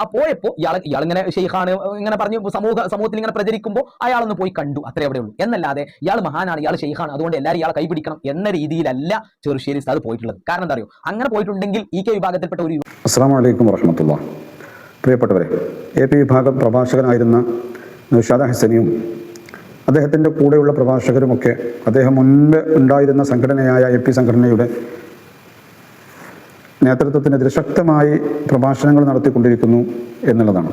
ആ പോയപ്പോൾ ഇയാളിങ്ങനെ ഷെയ്ഖാണ് ഇങ്ങനെ പറഞ്ഞ് സമൂഹത്തിൽ ഇങ്ങനെ പ്രചരിക്കുമ്പോൾ അയാളൊന്ന് പോയി കണ്ടു, അത്രേ അവിടെ ഉള്ളൂ. എന്നല്ലാതെ ഇയാൾ മഹാനാണ്, ഇയാൾ ഷെയ്ഖാണ്, അതുകൊണ്ട് എല്ലാവരും ഇയാളെ കൈപിടിക്കണം എന്ന രീതിയിലല്ല ചെറുശ്ശേരി ഉസ്താദ് പോയിട്ടുള്ളത്. കാരണം എന്താ അറിയോ, അങ്ങനെ പോയിട്ടുണ്ടെങ്കിൽ EK വിഭാഗത്തിൽപ്പെട്ട ഒരു അസ്സലാമു അലൈക്കും വറഹ്മത്തുള്ളാഹി. പ്രിയപ്പെട്ടവരെ, AP വിഭാഗം പ്രഭാഷകനായിരുന്ന നൗഷാദ് ഹസനിയും അദ്ദേഹത്തിൻ്റെ കൂടെയുള്ള പ്രഭാഷകരുമൊക്കെ അദ്ദേഹം മുൻപ് ഉണ്ടായിരുന്ന സംഘടനയായ AP സംഘടനയുടെ നേതൃത്വത്തിനെതിരെ ശക്തമായി പ്രഭാഷണങ്ങൾ നടത്തിക്കൊണ്ടിരിക്കുന്നു എന്നുള്ളതാണ്.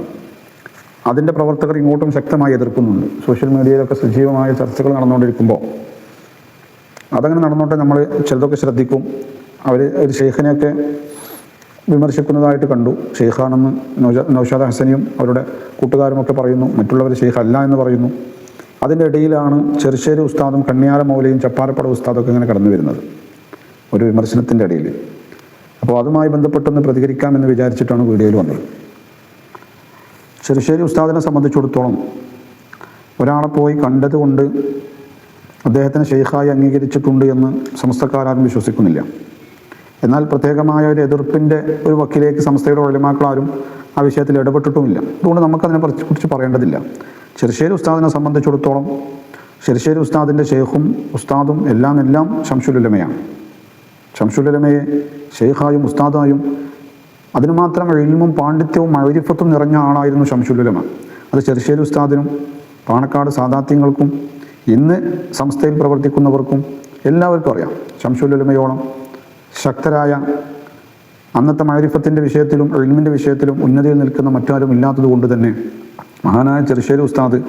അതിൻ്റെ പ്രവർത്തകർ ഇങ്ങോട്ടും ശക്തമായി എതിർക്കുന്നുണ്ട്. സോഷ്യൽ മീഡിയയിലൊക്കെ സജീവമായ ചർച്ചകൾ നടന്നുകൊണ്ടിരിക്കുമ്പോൾ അതങ്ങനെ നടന്നോട്ടെ, നമ്മൾ ചിലതൊക്കെ ശ്രദ്ധിക്കും. അവർ ഒരു ഷെയ്ഖിനെയൊക്കെ വിമർശിക്കുന്നതായിട്ട് കണ്ടു. ഷെയ്ഖാണെന്ന് നൗഷാദ് ഹസനിയും അവരുടെ കൂട്ടുകാരുമൊക്കെ പറയുന്നു, മറ്റുള്ളവർ ഷെയ്ഖ് അല്ല എന്ന് പറയുന്നു. അതിൻ്റെ ഇടയിലാണ് ചെറുശ്ശേരി ഉസ്താദും കണ്ണിയാല മൗലയും ചപ്പാരപ്പട ഉസ്താദൊക്കെ ഇങ്ങനെ കടന്നു വരുന്നത് ഒരു വിമർശനത്തിൻ്റെ ഇടയിൽ. അപ്പോൾ അതുമായി ബന്ധപ്പെട്ടൊന്ന് പ്രതികരിക്കാമെന്ന് വിചാരിച്ചിട്ടാണ് വീഡിയോയിൽ വന്നത്. ചെറുശ്ശേരി ഉസ്താദിനെ സംബന്ധിച്ചിടത്തോളം ഒരാളെ പോയി കണ്ടതുകൊണ്ട് അദ്ദേഹത്തിന് ഷെയ്ഖായി അംഗീകരിച്ചിട്ടുണ്ട് എന്ന് സമസ്തക്കാരും വിശ്വസിക്കുന്നില്ല. എന്നാൽ പ്രത്യേകമായ ഒരു എതിർപ്പിൻ്റെ ഒരു വക്കിലേക്ക് സംസ്ഥയുടെ ഉലമാക്കളാരും ആ വിഷയത്തിൽ ഇടപെട്ടിട്ടുമില്ല. അതുകൊണ്ട് നമുക്കതിനെ കുറിച്ച് പറയേണ്ടതില്ല. ചെറുശ്ശേരി ഉസ്താദിനെ സംബന്ധിച്ചിടത്തോളം ചെറുശ്ശേരി ഉസ്താദിൻ്റെ ഷെയ്ഖും ഉസ്താദും എല്ലാം ശംസുൽ ഉലമയാണ്. ശംസുൽ ഉലമയെ ഷെയ്ഖായും ഉസ്താദായും അതിന് മാത്രം ഇൽമും പാണ്ഡിത്യവും മഅരിഫത്തും നിറഞ്ഞ ആളായിരുന്നു ശംസുൽ ഉലമ. അത് ചെറുശ്ശേരി ഉസ്താദിനും പാണക്കാട് സാദാത്യങ്ങൾക്കും ഇന്ന് സംസ്ഥയിൽ പ്രവർത്തിക്കുന്നവർക്കും എല്ലാവർക്കും അറിയാം. ശംസുൽ ഉലമയോളം ശക്തരായ അന്നത്തെ മഅരിഫത്തിൻ്റെ വിഷയത്തിലും ഇൽമിൻ്റെ വിഷയത്തിലും ഉന്നതിയിൽ നിൽക്കുന്ന മറ്റാരും ഇല്ലാത്തത് കൊണ്ട് തന്നെ മഹാനായ ചെറുശ്ശേരി ഉസ്താദ്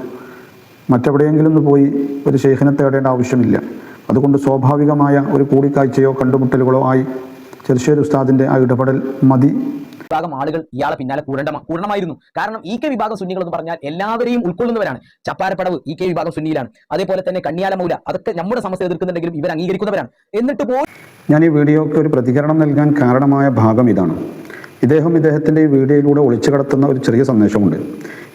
മറ്റെവിടെയെങ്കിലും ഒന്ന് പോയി ഒരു ഷെയ്ഖിനെ തേടേണ്ട ആവശ്യമില്ല. അതുകൊണ്ട് സ്വാഭാവികമായ ഒരു കൂടിക്കാഴ്ചയോ കണ്ടുമുട്ടലുകളോ ആയി ചെറുശ്ശേരി ഉസ്താദിൻ്റെ ആ ഇടപെടൽ മതി. വിഭാഗം ആളുകൾ ഇയാളെ പിന്നാലെ കൂടണമായിരുന്നു. കാരണം EK വിഭാഗം സുന്നികൾ എന്ന് പറഞ്ഞാൽ എല്ലാവരെയും ഉൾക്കൊള്ളുന്നവരാണ്. ചപ്പാരപ്പടവ് EK വിഭാഗം സുന്നിയിലാണ്. അതേപോലെ തന്നെ കണ്ണിയാല മൗല, അതൊക്കെ നമ്മുടെ സമസ്ത എതിർക്കുന്നുണ്ടെങ്കിലും ഇവർ അംഗീകരിക്കുന്നവരാണ്. എന്നിട്ട് ഞാൻ ഈ വീഡിയോയ്ക്ക് ഒരു പ്രതികരണം നൽകാൻ കാരണമായ ഭാഗം ഇതാണ്. ഇദ്ദേഹത്തിൻ്റെ ഈ വീഡിയോയിലൂടെ ഒളിച്ചു കടത്തുന്ന ഒരു ചെറിയ സന്ദേശമുണ്ട്.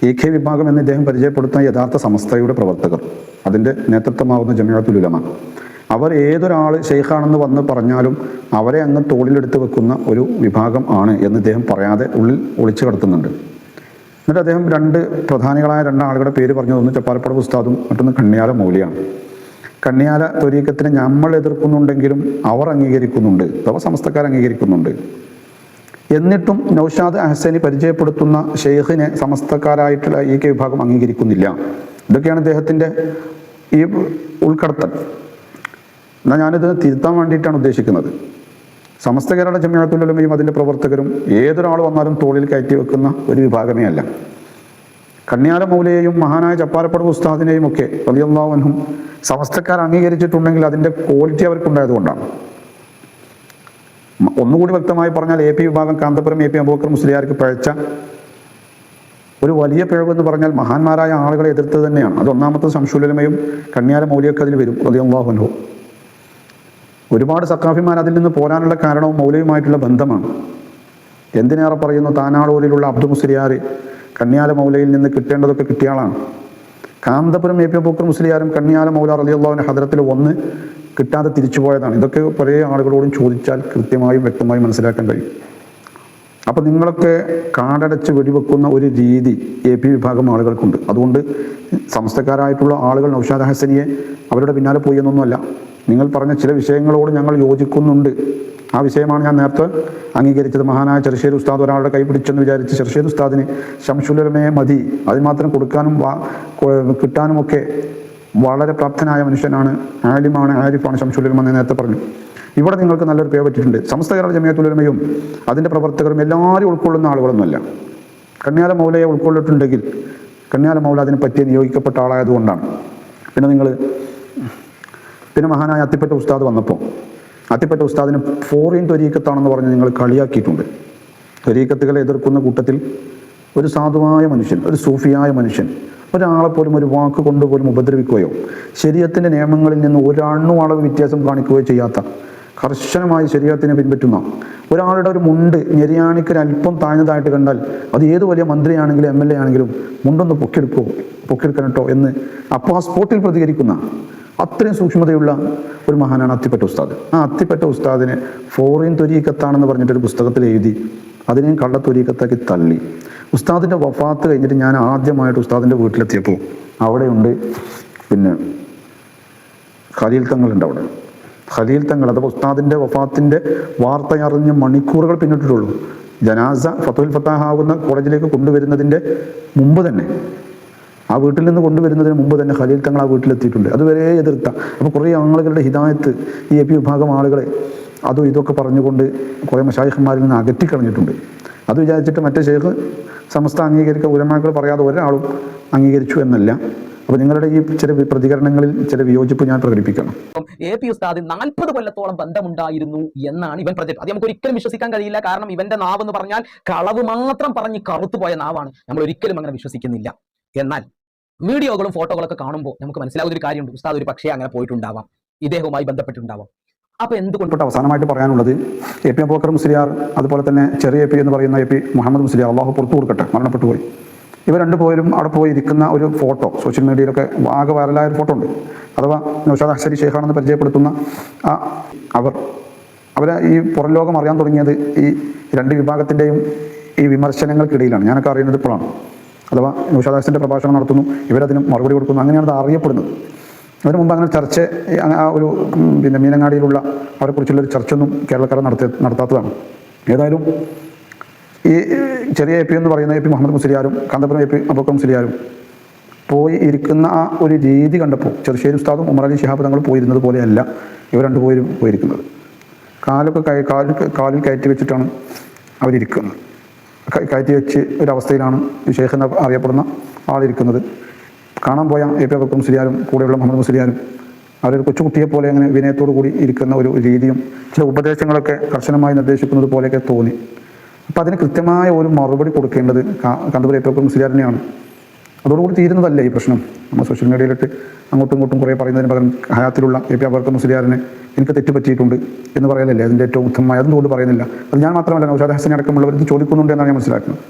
EK വിഭാഗം എന്ന് ഇദ്ദേഹം പരിചയപ്പെടുത്തുന്ന യഥാർത്ഥ സമസ്തയുടെ പ്രവർത്തകർ, അതിൻ്റെ നേതൃത്വമാവുന്ന ജമിഅത്തുൽ ഉലമ, അവർ ഏതൊരാൾ ഷെയ്ഖാണെന്ന് വന്ന് പറഞ്ഞാലും അവരെ അങ്ങ് തോളിലെടുത്ത് വെക്കുന്ന ഒരു വിഭാഗം ആണ് എന്ന് ഇദ്ദേഹം പറയാതെ ഉള്ളിൽ ഒളിച്ചു കടത്തുന്നുണ്ട്. എന്നിട്ട് അദ്ദേഹം പ്രധാനികളായ ആളുകളുടെ പേര് പറഞ്ഞത്, ഒന്ന് ചപ്പാരപ്പട ഉസ്താദും മറ്റൊന്ന് കണ്ണിയാല മൗലിയാണ്. കണ്ണിയാല ത്വരീഖത്തിനെ നമ്മൾ എതിർക്കുന്നുണ്ടെങ്കിലും അവർ അംഗീകരിക്കുന്നുണ്ട്, അഥവാ സമസ്തക്കാർ അംഗീകരിക്കുന്നുണ്ട്. എന്നിട്ടും നൗഷാദ് ഹസനി പരിചയപ്പെടുത്തുന്ന ഷെയ്ഖിനെ സമസ്തക്കാരായിട്ടുള്ള EK വിഭാഗം അംഗീകരിക്കുന്നില്ല. ഇതൊക്കെയാണ് ഇദ്ദേഹത്തിൻ്റെ ഈ ഉൾക്കടത്തൽ. എന്നാൽ ഞാനിത് തിരുത്താൻ വേണ്ടിയിട്ടാണ് ഉദ്ദേശിക്കുന്നത്. സമസ്ത കേരള ജമിഅത്തുൽ ഉലമയും അതിൻ്റെ പ്രവർത്തകരും ഏതൊരാൾ വന്നാലും തോളിൽ കയറ്റി വെക്കുന്ന ഒരു വിഭാഗമേ അല്ല. കണ്ണിയാല മൗലയെയും മഹാനായ ചപ്പാരപ്പട ഉസ്താദിനെയും ഒക്കെ റളിയല്ലാഹു അൻഹും സമസ്തക്കാർ അംഗീകരിച്ചിട്ടുണ്ടെങ്കിൽ അതിൻ്റെ ക്വാളിറ്റി അവർക്കുണ്ടായതുകൊണ്ടാണ്. ഒന്നുകൂടി വ്യക്തമായി പറഞ്ഞാൽ AP വിഭാഗം കാന്തപുരം AP അബൂബക്കർ മുസ്ലിയാർക്ക് പഴച്ച ഒരു വലിയ പിഴവെന്ന് പറഞ്ഞാൽ മഹാന്മാരായ ആളുകളെ എതിർത്തത് തന്നെയാണ്. അത് ഒന്നാമത്തെ ശംസുൽ ഉലമയും കണ്ണിയാല മൗലിയൊക്കെ അതിൽ വരും റളിയല്ലാഹു അൻഹു. ഒരുപാട് സഖാഫിമാർ അതിൽ നിന്ന് പോരാനുള്ള കാരണവും മൗലയുമായിട്ടുള്ള ബന്ധമാണ്. എന്തിനേറെ പറയുന്നു, താനാളൂരിലുള്ള അബ്ദു മുസ്ലിയാർ കണ്ണിയാല മൗലയിൽ നിന്ന് കിട്ടേണ്ടതൊക്കെ കിട്ടിയ ആളാണ്. കാന്തപുരം AP അബൂബക്കർ മുസ്ലിയാരും കണ്ണിയാല മൗല റളിയല്ലാഹു അൻഹു ഹദ്റത്തിൽ ഒന്ന് കിട്ടാതെ തിരിച്ചു പോയതാണ്. ഇതൊക്കെ കുറേ ആളുകളോടും ചോദിച്ചാൽ കൃത്യമായും വ്യക്തമായും മനസ്സിലാക്കാൻ കഴിയും. അപ്പം നിങ്ങളൊക്കെ കാടടച്ച് വെടിവെക്കുന്ന ഒരു രീതി AP വിഭാഗം ആളുകൾക്കുണ്ട്. അതുകൊണ്ട് സമസ്തക്കാരായിട്ടുള്ള ആളുകൾ നൗഷാദ് ഹസനിയെ അവരുടെ പിന്നാലെ പോയി എന്നൊന്നുമല്ല. നിങ്ങൾ പറഞ്ഞ ചില വിഷയങ്ങളോട് ഞങ്ങൾ യോജിക്കുന്നുണ്ട്. ആ വിഷയമാണ് ഞാൻ നേരത്തെ അംഗീകരിച്ചത്. മഹാനായ ചെറുശ്ശേരി ഉസ്താദ് ഒരാളുടെ കൈ പിടിച്ചെന്ന് വിചാരിച്ച് ചെറുശ്ശേരി ഉസ്താദിന് ശംസുൽ ഉലമയെ മതി, അതിന് മാത്രം കൊടുക്കാനും കിട്ടാനുമൊക്കെ വളരെ പ്രാപ്തനായ മനുഷ്യനാണ്, ആലിമാണ്, ആരിഫാണ് ശംസുൽ ഉലമ എന്ന് നേരത്തെ പറഞ്ഞു. ഇവിടെ നിങ്ങൾക്ക് നല്ലൊരു പേര് പറ്റിയിട്ടുണ്ട്. സമസ്ത കേരള ജമിഅത്തുൽ ഉലമയും അതിൻ്റെ പ്രവർത്തകരും എല്ലാവരും ഉൾക്കൊള്ളുന്ന ആളുകളൊന്നുമല്ല. കണ്ണിയാല മൗലയെ ഉൾക്കൊള്ളിട്ടുണ്ടെങ്കിൽ കണ്ണിയാല മൗല അതിന് പറ്റിയ നിയോഗിക്കപ്പെട്ട ആളായതുകൊണ്ടാണ്. പിന്നെ മഹാനായ അത്തിപ്പറ്റ ഉസ്താദ് വന്നപ്പോൾ അത്തിപ്പറ്റ ഉസ്താദിന് ഫോറിൻ ത്വരീഖത്താണെന്ന് പറഞ്ഞ് നിങ്ങൾ കളിയാക്കിയിട്ടുണ്ട്. ത്വരീഖത്തുകളെ എതിർക്കുന്ന കൂട്ടത്തിൽ ഒരു സാധുവായ മനുഷ്യൻ, ഒരു സൂഫിയായ മനുഷ്യൻ ഒരാളെപ്പോലും ഒരു വാക്ക് കൊണ്ടുപോലും ഉപദ്രവിക്കുകയോ ശരീഅത്തിൻ്റെ നിയമങ്ങളിൽ നിന്ന് ഒരണ്ണു അളവ് വ്യത്യാസം കാണിക്കുകയോ ചെയ്യാത്ത, കർശനമായി ശരീഅത്തിനെ പിൻപറ്റുന്ന ഒരാളുടെ ഒരു മുണ്ട് ഞെരിയാണിക്ക് അല്പം താഴ്ന്നതായിട്ട് കണ്ടാൽ അത് ഏത് വലിയ മന്ത്രിയാണെങ്കിലും MLA ആണെങ്കിലും മുണ്ടൊന്ന് പൊക്കിയെടുക്കണട്ടോ എന്ന് അപ്പോൾ ആ സ്പോട്ടിൽ പ്രതികരിക്കുന്ന അത്രയും സൂക്ഷ്മതയുള്ള ഒരു മഹാനാണ് അത്തിപ്പറ്റ ഉസ്താദ്. ആ അത്തിപ്പറ്റ ഉസ്താദിനെ ഫോറിൻ ത്വരീഖത്താണെന്ന് പറഞ്ഞിട്ടൊരു പുസ്തകത്തിൽ എഴുതി അതിനെയും കള്ളത്വരീഖത്താക്കി തള്ളി. ഉസ്താദിൻ്റെ വഫാത്ത് കഴിഞ്ഞിട്ട് ഞാൻ ആദ്യമായിട്ട് ഉസ്താദിൻ്റെ വീട്ടിലെത്തിയപ്പോൾ അവിടെയുണ്ട് പിന്നെ ഖലീൽ തങ്ങളുണ്ട് അവിടെ. ഖലീൽ തങ്ങൾ അഥവാ ഉസ്താദിൻ്റെ വഫാത്തിൻ്റെ വാർത്ത അറിഞ്ഞ് മണിക്കൂറുകൾ പിന്നിട്ടിട്ടുള്ളൂ. ജനാസ ഫത്തുൽ ഫത്താഹ് ആകുന്ന കോളേജിലേക്ക് കൊണ്ടുവരുന്നതിൻ്റെ മുമ്പ് തന്നെ, ആ വീട്ടിൽ നിന്ന് കൊണ്ടുവരുന്നതിന് മുമ്പ് തന്നെ ഖലീൽ തങ്ങൾ ആ വീട്ടിലെത്തിയിട്ടുണ്ട്. അതുവരെ എതിർത്ത, അപ്പോൾ കുറേ ആളുകളുടെ ഹിദായത്ത് ഈ AP വിഭാഗം ആളുകളെ അതും ഇതൊക്കെ പറഞ്ഞുകൊണ്ട് കുറേ മശായിഖന്മാരിൽ നിന്ന് അകറ്റിക്കളഞ്ഞിട്ടുണ്ട്. അത് വിചാരിച്ചിട്ട് മറ്റേ ഷെയ്ഖ് സമസ്ത അംഗീകരിക്കുക, ഉലമാക്കൾ പറയാതെ ഒരാളും അംഗീകരിച്ചു എന്നല്ല. അപ്പോൾ നിങ്ങളുടെ ഈ ചില പ്രതികരണങ്ങളിൽ ചില വിയോജിപ്പ് ഞാൻ പ്രകടിപ്പിക്കണം. AP ഉസ്താദ് 40 കൊല്ലത്തോളം ബന്ധമുണ്ടായിരുന്നു എന്നാണ് ഇവൻ പ്രചരിച്ചത്. അത് നമുക്ക് ഒരിക്കലും വിശ്വസിക്കാൻ കഴിയില്ല. കാരണം ഇവന്റെ നാവ് എന്ന് പറഞ്ഞാൽ കളവ് മാത്രം പറഞ്ഞ് കറുത്തുപോയ നാവാണ്. നമ്മൾ ഒരിക്കലും അങ്ങനെ വിശ്വസിക്കുന്നില്ല. എന്നാൽ വീഡിയോകളും ഫോട്ടോകളൊക്കെ കാണുമ്പോൾ നമുക്ക് മനസ്സിലാവുന്ന ഒരു കാര്യമുണ്ട്, ഉസ്താദ് ഒരു പക്ഷേ അങ്ങനെ പോയിട്ടുണ്ടാവാം, ഇദ്ദേഹവുമായി ബന്ധപ്പെട്ടിട്ടുണ്ടാവാം. അപ്പൊ എന്തുകൊണ്ട് അവസാനമായിട്ട് പറയാനുള്ളത് AP അബൂബക്കർ മുസ്ലിയാർ, അതുപോലെ തന്നെ ചെറിയ AP എന്ന് പറയുന്ന AP മുഹമ്മദ് മുസ്ലിയാർ, അള്ളാഹു പുറത്തു കൊടുക്കട്ടെ, മരണപ്പെട്ടു പോയി. ഇവർ രണ്ടുപേരും അവിടെ പോയി ഇരിക്കുന്ന ഒരു ഫോട്ടോ സോഷ്യൽ മീഡിയയിലൊക്കെ ആകെ വൈറലായ ഒരു ഫോട്ടോ ഉണ്ട്. അഥവാ നൗഷാദ് അഹ്സരി ഷെയ്ഖാണെന്ന് പരിചയപ്പെടുത്തുന്ന അവരെ ഈ പുറം ലോകം അറിയാൻ തുടങ്ങിയത് ഈ രണ്ട് വിഭാഗത്തിൻ്റെയും ഈ വിമർശനങ്ങൾക്കിടയിലാണ്. ഞാനൊക്കെ അറിയുന്നത് ഇപ്പോഴാണ്. അഥവാ നൗഷാദ് അഹ്സൻ്റെ പ്രഭാഷണം നടത്തുന്നു, ഇവരതിന് മറുപടി കൊടുക്കുന്നു, അങ്ങനെയാണ് അത് അറിയപ്പെടുന്നത്. അതിന് മുമ്പ് അങ്ങനെ ചർച്ച, ആ ഒരു പിന്നെ മീനങ്ങാടിയിലുള്ള അവരെക്കുറിച്ചുള്ളൊരു ചർച്ചയൊന്നും കേരളക്കാർ നടത്താത്തതാണ്. ഏതായാലും ഈ ചെറിയ AP എന്ന് പറയുന്ന AP മുഹമ്മദ് മുസ്ലിയാരും കാന്തപുരം AP അബൂബക്കർ മുസ്ലിയാരും പോയി ഇരിക്കുന്ന ആ ഒരു രീതി കണ്ടപ്പോൾ ചെറുശ്ശേരി ഉസ്താദും ഉമർ അലി ശിഹാബ് തങ്ങൾ പോയിരുന്നത് പോലെയല്ല ഇവർ രണ്ടുപേരും പോയിരിക്കുന്നത്. കാലിൽ കയറ്റി വെച്ചിട്ടാണ് അവരിയ്ക്കുന്നത്. കയറ്റി വെച്ച് ഒരവസ്ഥയിലാണ് ഈ ഷെയ്ഖ് എന്ന് അറിയപ്പെടുന്ന ആളിരിക്കുന്നത്. കാണാൻ പോയ AP അബൂബക്കർ മുസ്ലിയാരും കൂടെയുള്ള മുഹമ്മദ് മുസ്ലിയാരും അവരൊരു കൊച്ചുകുട്ടിയെ പോലെ അങ്ങനെ വിനയത്തോടു കൂടി ഇരിക്കുന്ന ഒരു രീതിയും ചില ഉപദേശങ്ങളൊക്കെ കർശനമായി നിർദ്ദേശിക്കുന്നത് പോലെയൊക്കെ തോന്നി. അപ്പോൾ അതിന് കൃത്യമായ ഒരു മറുപടി കൊടുക്കേണ്ടത് കാന്തപുരം AP അബൂബക്കർ മുസ്ലിയാർ തന്നെയാണ്. അതോടുകൂടി തീരുന്നതല്ല ഈ പ്രശ്നം. നമ്മൾ സോഷ്യൽ മീഡിയയിലിട്ട് അങ്ങോട്ടും ഇങ്ങോട്ടും കുറേ പറയുന്നതിന് പകരം ഹയാത്തിലുള്ള AP അബൂബക്കർ മുസ്ലിയാറിനെ എനിക്ക് തെറ്റ് പറ്റിയിട്ടുണ്ട് എന്ന് പറയലല്ലേ അതിൻ്റെ ഏറ്റവും ഉത്തമമായ, അതുകൊണ്ട് പറയുന്നില്ല. അത് ഞാൻ മാത്രമല്ല, നൗഷാദ് ഹസൻ അടക്കമുള്ളവർ ഇത് ചോദിക്കുന്നുണ്ട് എന്നാണ് ഞാൻ മനസ്സിലാക്കുന്നത്.